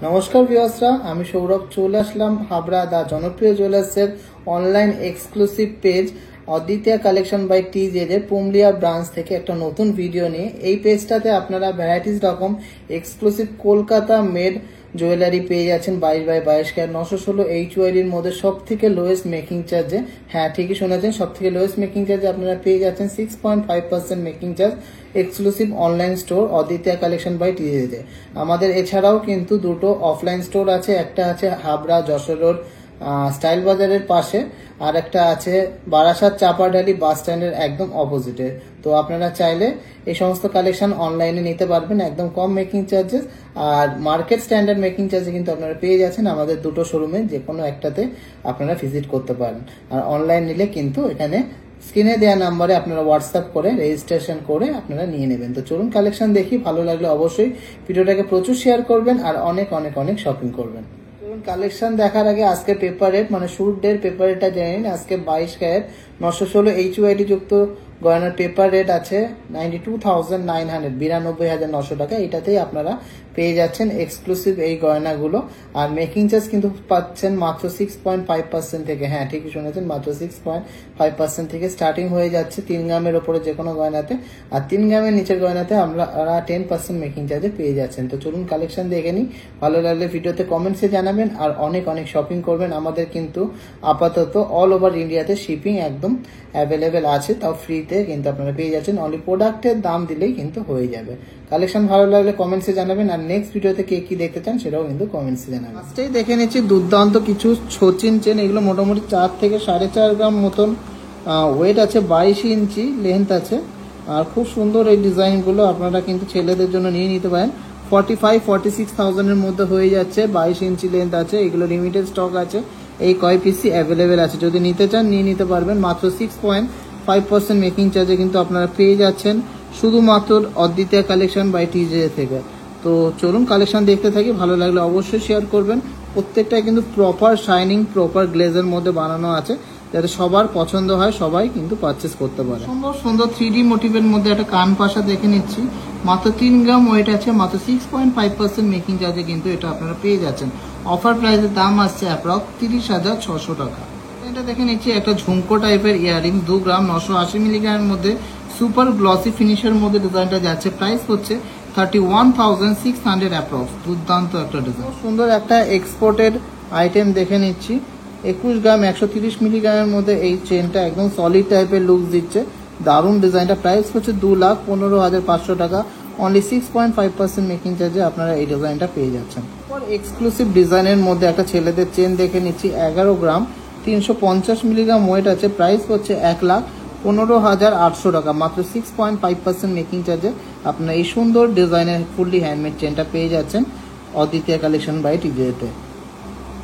নমস্কার ভিউয়ার্সরা, আমি সৌরভ চলে আসলাম হাবড়া দা জনপ্রিয় জুয়েলার্সের অনলাইন এক্সক্লুসিভ পেজ অদ্বিতীয়া কালেকশন বাই টিজেড এর পুমলিয়া ব্রাঞ্চ থেকে একটা নতুন ভিডিও নিয়ে। এই পেজটাতে আপনারা ভ্যারাইটিস রকম এক্সক্লুসিভ কলকাতা মেড জুয়েলারি পেয়ে যাচ্ছেন 22x22 ক্যারেট 916 HYD এর মধ্যে সব থেকে লোয়েস্ট মেকিং চার্জে। হ্যাঁ, ঠিকই শুনেছেন, সব থেকে লোয়েস্ট মেকিং চার্জে আপনারা পেয়ে যাচ্ছেন 6.5% making charge. Exclusive online store অদ্বিতীয়া কালেকশন বাই টিজেড। আমাদের এছাড়াও কিন্তু দুটো অফলাইন স্টোর আছে, একটা আছে হাবড়া যশোর রোড স্টাইল বাজারের পাশে, আর একটা আছে বারাসাত চাপাডালি বাস স্ট্যান্ডের একদম অপোজিটে। তো আপনারা চাইলে এই সমস্ত কালেকশন অনলাইনে নিতে পারবেন একদম কম মেকিং চার্জেস, আর মার্কেট স্ট্যান্ডার্ড মেকিং চার্জে কিন্তু আপনারা পেয়ে যাচ্ছেন আমাদের দুটো শোরুমে, যে কোনো একটাতে আপনারা ভিজিট করতে পারেন। আর অনলাইন নিলে কিন্তু এখানে স্ক্রিনে দেওয়া নাম্বারে আপনারা হোয়াটসঅ্যাপ করে রেজিস্ট্রেশন করে আপনারা নিয়ে নেবেন। তো চলুন কালেকশন দেখি, ভালো লাগলে অবশ্যই ভিডিওটাকে প্রচুর শেয়ার করবেন আর অনেক অনেক অনেক শপিং করবেন। চলুন কালেকশন দেখার আগে আজকে পেপার রেট মানে শুট ডের পেপার রেটটা জেনে নিন। আজকে 22 ক্যারেট 916 HYD যুক্ত গয়নার পেপার রেট আছে 92,900 92,900 টাকা। এটাতেই আপনারা পেয়ে যাচ্ছেন এক্সক্লুসিভ এই গয়নাগুলো। আর মেকিং চার্জ কিন্তু পাচ্ছেন মাত্র 6.5% থেকে। হ্যাঁ, ঠিকই শুনেছেন, মাত্র 6.5% থেকে স্টার্টিং হয়ে যাচ্ছে 3 গ্রামের ওপরে যে কোনো গয়নাতে, আর 3 গ্রামের নিচের গয়নাতে আমরা 10% মেকিং চার্জে পেয়ে যাচ্ছেন। তো চলুন কালেকশন দেখে নিই, ভালো লাগলে ভিডিওতে কমেন্টসে জানাবেন আর অনেক অনেক শপিং করবেন। আমাদের কিন্তু আপাতত অল ওভার ইন্ডিয়াতে শিপিং একদম অ্যাভেলেবেল আছে, তাও ফ্রিতে কিন্তু আপনারা পেয়ে যাচ্ছেন। অনলি প্রোডাক্টের দাম দিলেই কিন্তু হয়ে যাবে। কালেকশন ভালো লাগলে কমেন্টসে জানাবেন, আর নেক্সট ভিডিওতে কে কি দেখতে চান সেটাও কিন্তু কমেন্টসে জানাবেন। ফার্স্টেই দেখে নিচ্ছি দুর্দান্ত কিছু সচিন চেন। এগুলো মোটামুটি 4 থেকে 4.5 গ্রাম মতন ওয়েট আছে, 22 ইঞ্চি লেন্থ আছে, আর খুব সুন্দর এই ডিজাইনগুলো। আপনারা কিন্তু ছেলেদের জন্য নিয়ে নিতে পারেন। 45-46,000 এর মধ্যে হয়ে যাচ্ছে, 22 ইঞ্চি লেন্থ আছে। এগুলো লিমিটেড স্টক আছে, এই কয় পিসি অ্যাভেলেবেল আছে, যদি নিতে চান নিয়ে নিতে পারবেন। মাত্র 6.5% মেকিং চার্জে কিন্তু আপনারা পেয়ে যাচ্ছেন শুধুমাত্র অদ্বিতীয়া কালেকশন বাই টিজে থেকে। তো চলুন কালেকশন দেখতে থাকি, ভালো লাগলে অবশ্যই শেয়ার করবেন। প্রত্যেকটা কিন্তু প্রপার শাইনিং প্রপার গ্লেজের মধ্যে বানানো আছে, যাতে সবার পছন্দ হয়, সবাই কিন্তু পারচেস করতে পারে। সুন্দর সুন্দর 3D মোটিভের মধ্যে একটা কান পাশা দেখে নিচ্ছি, মাত্র 3 গ্রাম ওয়েট আছে, মাত্র 6.5% মেকিং চার্জে কিন্তু এটা আপনারা পেয়ে যাচ্ছেন। অফার প্রাইসের দাম আসছে অ্যাপ্রক্স 30,600 টাকা। এটা দেখে নিচ্ছি একটা ঝুমকো টাইপের ইয়ারিং, 2 গ্রাম 980 মিলিগ্রামের মধ্যে সুপার গ্লসি ফিনিশের মধ্যে ডিজাইনটা যাচ্ছে। প্রাইস হচ্ছে 31,600 অ্যাপ্রক্স। দুর্দান্ত একটা ডিজাইন, সুন্দর একটা এক্সপোর্টেড আইটেম দেখে নিচ্ছি। 21 গ্রাম 130 মিলিগ্রামের মধ্যে এই চেনটা একদম সলিড টাইপের লুক দিচ্ছে, দারুণ ডিজাইনটা। প্রাইস হচ্ছে 2,15,500 টাকা। অনলি 6.5% মেকিং চার্জে আপনারা এই ডিজাইনটা পেয়ে যাচ্ছেন। এক্সক্লুসিভ ডিজাইনের মধ্যে একটা ছেলেদের চেন দেখে নিচ্ছি, 11 গ্রাম 350 মিলিগ্রাম ওয়েট আছে। প্রাইস হচ্ছে 1,15,800 টাকা। মাত্র 6.5% মেকিং চার্জে আপনারা এই সুন্দর ডিজাইনের ফুললি হ্যান্ডমেড চেনটা পেয়ে যাচ্ছেন অদ্বিতীয়া কালেকশন বাই টিজেতে।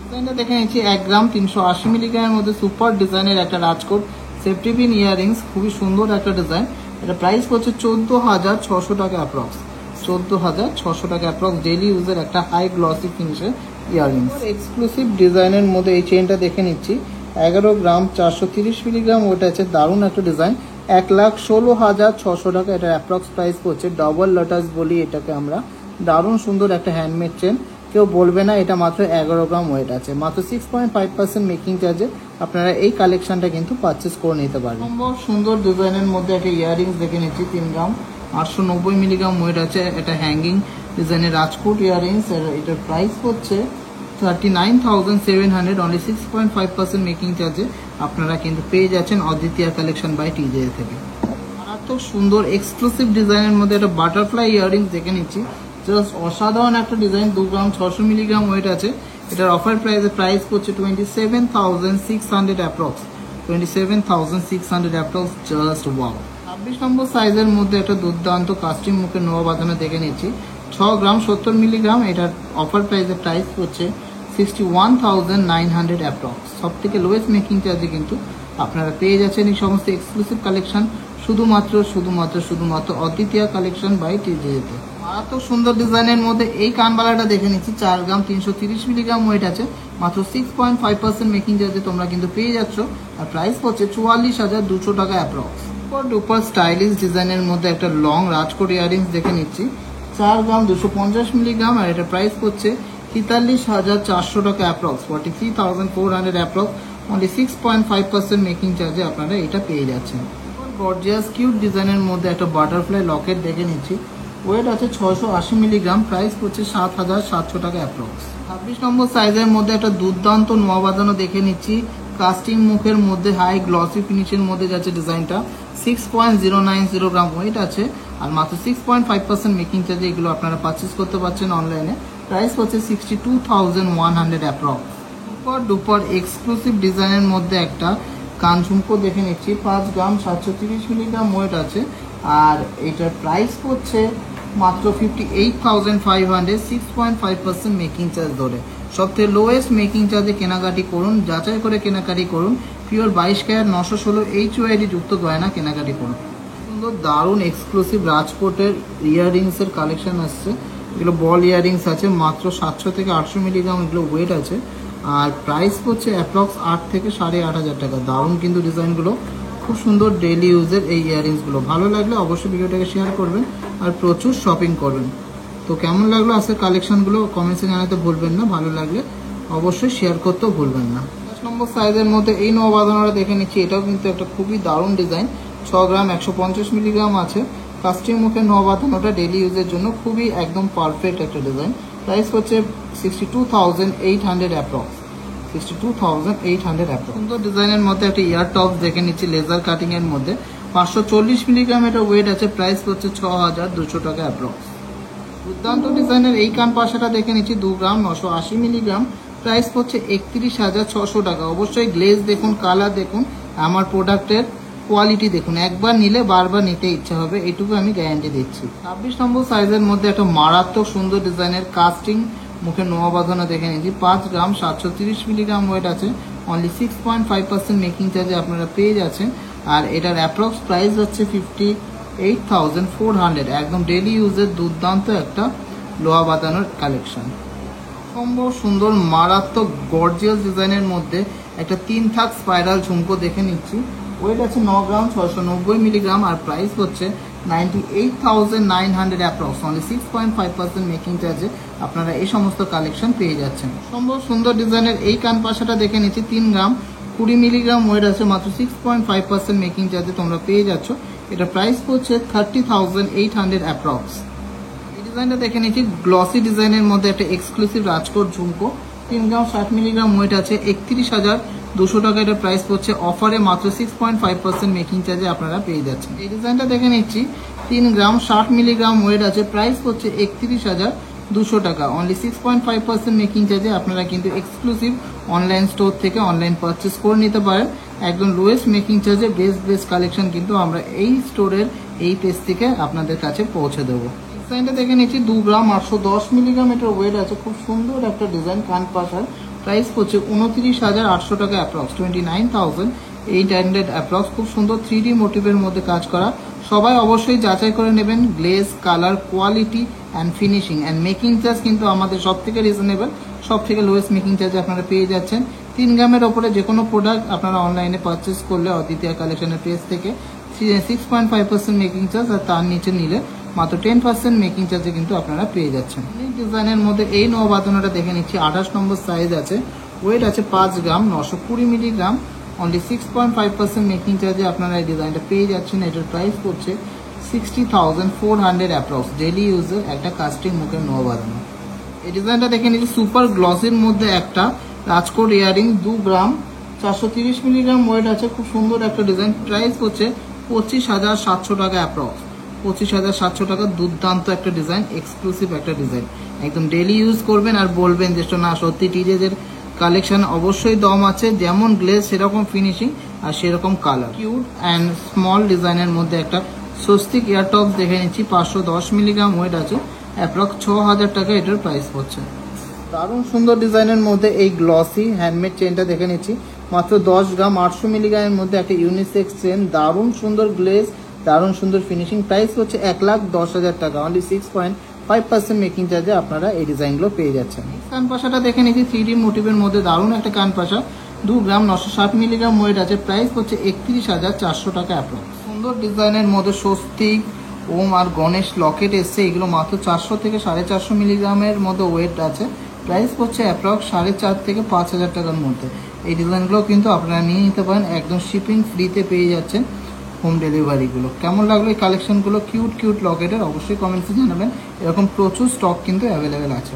ডিজাইনটা দেখে নিচ্ছি 1 গ্রাম 380 মিলিগ্রামের মধ্যে সুপার ডিজাইনের একটা রাজকোট সেফটি পিন ইয়ারিংস, খুবই সুন্দর একটা ডিজাইন। এটা প্রাইস হচ্ছে 14,600 টাকা অ্যাপ্রক্স। 14,600 টাকা অ্যাপ্রক্স। ডেইলি ইউজের একটা হাই গ্লসি ফিনিশের ইয়ারিংস। এক্সক্লুসিভ ডিজাইনের মধ্যে এই চেনটা দেখে নিচ্ছি, 11 গ্রাম 430 মিলিগ্রাম ওটা আছে, দারুণ একটা ডিজাইন। 1,16,600 টাকা। এটা অ্যাপ্রক্স প্রাইস হচ্ছে। ডবল লটাস বলি এটাকে আমরা। দারুণ সুন্দর একটা হ্যান্ডমেড চেন, কেউ বলবে না এটা মাত্র 11 গ্রাম ওয়েট আছে। মাত্র 6.5% মেকিং চার্জে আপনারা এই কালেকশনটা কিন্তু পারচেস করে নিতে পারবেন। সম্ভব সুন্দর ডিজাইনের মধ্যে একটা ইয়ারিংস দেখে নিচ্ছি, 3 গ্রাম 890 মিলিগ্রাম ওয়েট আছে। এটা হ্যাঙ্গিং ডিজাইনের রাজকোট ইয়ারিংস। এটার প্রাইস হচ্ছে 39,700। অনলি 6.5% মেকিং চার্জে আপনারা কিন্তু পেয়ে যাচ্ছেন অদ্বিতীয়া কালেকশন বাই টিজে থেকে। মারাত্মক সুন্দর এক্সক্লুসিভ ডিজাইনের মধ্যে একটা বাটারফ্লাই ইয়ারিংস দেখে নিচ্ছি, জাস্ট অসাধারণ একটা ডিজাইন। 2 গ্রাম 600 মিলিগ্রাম ওয়েট আছে। এটার অফার প্রাইস হচ্ছে 27,600 অ্যাপ্রক্স। 27,600 অ্যাপ্রক্স। Just wow. 26 নম্বর সাইজের মধ্যে একটা দুর্দান্ত কাস্টিং মুখের নোয়া বাঁধানো দেখে নিচ্ছি, 6 গ্রাম 70 মিলিগ্রাম। এটার অফার প্রাইস হচ্ছে 61,900 অ্যাপ্রক্স। সব থেকে লোয়েস্ট মেকিং চার্জে কিন্তু আপনারা পেয়ে যাচ্ছেন এই সমস্ত এক্সক্লুসিভ কালেকশন শুধুমাত্র অদ্বিতীয়া কালেকশন বাই টিজেতে। মারাত্মক সুন্দর ডিজাইনের মধ্যে এই কানবালাটা দেখে নিচ্ছি, 4 গ্রাম 330 মিলিগ্রাম ওয়েট আছে। মাত্র 6.5% মেকিং চার্জে তোমরা কিন্তু পেয়ে যাচ্ছ, আর প্রাইস হচ্ছে 44,200 টাকা অ্যাপ্রক্স। সুপার স্টাইলিশ ডিজাইনের মধ্যে একটা লং রাজকোট ইয়ারিংস দেখে নিচ্ছি, 4 গ্রাম 250 মিলিগ্রাম, আর এটা প্রাইস হচ্ছে 43,400 টাকা অ্যাপ্রক্স, 43,400 অ্যাপ্রক্স, অনলি 6.5% মেকিং চার্জে আপনারা এটা পেয়ে যাচ্ছেন। গর্জিয়াস কিউট ডিজাইনের মধ্যে একটা বাটারফ্লাই লকেট দেখে নিচ্ছি, ওয়েট আছে 680 মিলিগ্রাম, প্রাইস পড়ছে 7,700 টাকা অ্যাপ্রক্স। 26 নম্বর সাইজের মধ্যে একটা দুর্দান্ত নোয়া বাঁধানো দেখে নিচ্ছি, কাস্টিং মুখের মধ্যে হাই গ্লসি ফিনিশের মধ্যে যাচ্ছে ডিজাইনটা। 6.090 গ্রাম ওয়েট আছে আর মাত্র 6.5% মেকিং চার্জে এগুলো আপনারা পারচেস করতে পারছেন অনলাইনে। প্রাইস হচ্ছে 62,100 অ্যাপ্রক্স। সুপার ডুপার এক্সক্লুসিভ ডিজাইনের মধ্যে একটা কান ঝুমকো দেখে নিচ্ছি, 5 গ্রাম 730 মিলিগ্রাম ওয়েট আছে আর এটার প্রাইস পড়ছে মাত্র 58,500, 6.5% মেকিং চার্জ ধরে। সবথেকে লোয়েস্ট মেকিং চার্জে কেনাকাটি করুন, যাচাই করে কেনাকাটি করুন। পিওর 22 ক্যারেট 916 HYD যুক্ত গয়না কেনাকাটি করুন। সুন্দর দারুণ এক্সক্লুসিভ রাজকোটের ইয়াররিংসের কালেকশন আসছে, এগুলো বল ইয়াররিংস আছে, মাত্র 700 থেকে 800 মিলিগ্রাম এগুলো ওয়েট আছে আর প্রাইস পড়ছে অ্যাপ্রক্স 8 থেকে 8,500 টাকা। দারুণ কিন্তু ডিজাইনগুলো, খুব সুন্দর ডেইলি ইউজের এই ইয়াররিংসগুলো। ভালো লাগলে অবশ্যই ভিডিওটাকে শেয়ার করবেন আর প্রচুর শপিং করবেন। তো কেমন লাগলো আজকের কালেকশনগুলো কমেন্টসে জানাতে ভুলবেন না, ভালো লাগলে অবশ্যই শেয়ার করতেও ভুলবেন না। 10 নম্বর সাইজের মধ্যে এই নোয়া বাঁধানোটা দেখে নিচ্ছি, এটাও কিন্তু একটা খুবই দারুণ ডিজাইন, 6 গ্রাম 150 মিলিগ্রাম আছে। কাস্টিং মুখে নোয়া বাঁধানোটা ডেইলি ইউজের জন্য খুবই একদম পারফেক্ট একটা ডিজাইন। প্রাইস হচ্ছে 62,800 অ্যাপ্রক্স, 62,800 অ্যাপ্রক্স। সুন্দর ডিজাইনের মধ্যে একটা ইয়ার টপস দেখে নিচ্ছি লেজার কাটিং এর মধ্যে, 540 মিলিগ্রাম এটা ওয়েট আছে, প্রাইস হচ্ছে 6,200 টাকা অ্যাপ্রক্স। দুর্দান্ত ডিজাইনের এই কান পাশাটা দেখে নিচ্ছি, 2 গ্রাম 980 মিলিগ্রাম, প্রাইস হচ্ছে 31,600 টাকা। অবশ্যই গ্লেজ দেখুন, কালার দেখুন, আমার প্রোডাক্টের কোয়ালিটি দেখুন, একবার নিলে বারবার নিতে ইচ্ছা হবে, এইটুকু আমি গ্যারান্টি দিচ্ছি। 26 নম্বর সাইজের মধ্যে একটা মারাত্মক সুন্দর ডিজাইনের কাস্টিং মুখে নোয়া বাঁধানো দেখে নিচ্ছি, 5 গ্রাম 730 মিলিগ্রাম ওয়েট আছে, অনলি 6.5% মেকিং চার্জে আপনারা পেয়ে যাচ্ছেন আর এটার অ্যাপ্রক্স প্রাইস হচ্ছে 58,400। একদম ডেইলি ইউজের দুর্দান্ত একটা লোহা বাঁধানোর কালেকশন। সম্ভব সুন্দর মারাত্মক গর্জিয়াস ডিজাইনের মধ্যে একটা 3 থাক স্পাইরাল ঝুমকো দেখে নিচ্ছি, ওয়েট আছে 9 গ্রাম 690 মিলিগ্রাম আর প্রাইস হচ্ছে 98,900 অ্যাপ্রক্স, অনলি 6.5% মেকিং চার্জে আপনারা এই সমস্ত কালেকশন পেয়ে যাচ্ছেন। সম্ভব সুন্দর ডিজাইনের এই কান পাশাটা দেখে নিচ্ছি, 3 গ্রাম 20 মিলিগ্রাম ওয়েট আছে, মাত্র 6.5% মেকিং চার্জে তোমরা পেয়ে যাচ্ছ। এটা প্রাইস হচ্ছে 30,800 অ্যাপ্রক্স। এই ডিজাইনটা দেখে নিচ্ছি, গ্লসি ডিজাইনের মধ্যে একটা এক্সক্লুসিভ রাজকোট ঝুমকো, 3 গ্রাম 60 মিলিগ্রাম ওয়েট আছে, 31,200 টাকা এটা প্রাইস পড়ছে, অফারে মাত্র 6.5% মেকিং চার্জে আপনারা পেয়ে যাচ্ছেন। এই ডিজাইনটা দেখে নিচ্ছি, 3 গ্রাম 60 মিলিগ্রাম ওয়েট আছে, প্রাইস পড়ছে 31,200 টাকা, অনলি 6.5% মেকিং চার্জে আপনারা কিন্তু এক্সক্লুসিভ অনলাইন স্টোর থেকে অনলাইন পারচেস করে নিতে পারেন। একদম লোয়েস্ট মেকিং চার্জে বেস্ট কালেকশন কিন্তু আমরা এই স্টোরের এই পেজ থেকে আপনাদের কাছে পৌঁছে দেবো। ডিজাইনটা দেখে নিচ্ছি, 2 গ্রাম 810 মিলিগ্রাম এটার ওয়েট আছে, খুব সুন্দর একটা ডিজাইন কান পাশার, প্রাইস পড়ছে 29,800 টাকা অ্যাপ্রক্স, 29,800 অ্যাপ্রক্স। খুব সুন্দর 3D মোটিভের মধ্যে কাজ করা। সবাই অবশ্যই যাচাই করে নেবেন glaze, colour, quality and finishing and making charge কিন্তু আমাদের সব থেকে রিজনেবল, সব থেকে লোয়েস্ট মেকিং চার্জে আপনারা পেয়ে যাচ্ছেন। 3 গ্রামের ওপরে যে কোনো প্রোডাক্ট আপনারা অনলাইনে পারচেস করলে অদ্বিতীয়া কালেকশনের পেজ থেকে 6.5% মেকিং চার্জ আর তার নিচে নিলে মাত্র 10% মেকিং চার্জে কিন্তু আপনারা পেয়ে যাচ্ছেন। এই ডিজাইনের মধ্যে এই নোয়া বাঁধানোটা দেখে নিচ্ছি, 28 নম্বর সাইজ আছে, ওয়েট আছে 5 গ্রাম 920 মিলিগ্রাম, অনলি 6.5% মেকিং চার্জে আপনারা এই ডিজাইনটা পেয়ে যাচ্ছেন। এটার প্রাইস পড়ছে 60,400 অ্যাপ্রক্স, ডেইলি ইউজের একটা কাস্টিং মুখের নোয়া বাঁধানো। এই ডিজাইনটা দেখে নিচ্ছি, সুপার গ্লসির মধ্যে একটা রাজকোট ইয়ারিং, 2 গ্রাম 430 মিলিগ্রাম ওয়েট আছে, খুব সুন্দর একটা ডিজাইন, প্রাইস হচ্ছে 25,700 টাকা অ্যাপ্রক্স, 25,700 টাকা। দুর্দান্ত একটা ডিজাইন, এক্সক্লুসিভ একটা ডিজাইন, একদম ডেইলি ইউজ করবেন আর বলবেন যে না সত্যি টিজেদের কালেকশন অবশ্যই দম আছে, যেমন গ্লেজ সেরকম ফিনিশিং আর সেরকম কালার। কিউট অ্যান্ড স্মল ডিজাইনের মধ্যে একটা স্বস্তিক ইয়ারটপস দেখে নিচ্ছি, 510 মিলিগ্রাম ওয়েট আছে, অ্যাপ্রক্স 6,000 টাকা এটার প্রাইস পড়ছে। দারুণ সুন্দর ডিজাইনের মধ্যে এই গ্লসি হ্যান্ডমেড চেনটা দেখে নিচ্ছি, মাত্র 10 গ্রাম 800 মিলিগ্রামের মধ্যে একটা ইউনিসেক্স চেন, দারুণ সুন্দর গ্লেজ, দারুণ সুন্দর ফিনিশিং, প্রাইস হচ্ছে 1,10,000 টাকা, অনলি 6.5% মেকিং চার্জে আপনারা এই ডিজাইনগুলো পেয়ে যাচ্ছেন। কান পাশাটা দেখে নিচ্ছি, 3D মোটিভের মধ্যে দারুণ একটা কান পাশা, 2 গ্রাম 960 মিলিগ্রাম ওয়েট আছে, প্রাইস হচ্ছে 31,400 টাকা অ্যাপ্রক্স। সুন্দর ডিজাইনের মধ্যে স্বস্তিক, ওম আর গণেশ লকেট এসছে, এগুলো মাত্র 400 থেকে 450 মিলিগ্রামের মধ্যে ওয়েট আছে, প্রাইস পড়ছে অ্যাপ্রক্স 4.5 থেকে 5,000 টাকার মধ্যে। এই ডিজাইনগুলো কিন্তু আপনারা নিয়ে নিতে পারেন, একদম শিপিং ফ্রিতে পেয়ে যাচ্ছেন হোম ডেলিভারিগুলো। কেমন লাগলো এই কালেকশনগুলো? কিউট কিউট লকেটের অবশ্যই কমেন্টসে জানাবেন। এরকম প্রচুর স্টক কিন্তু অ্যাভেলেবেল আছে।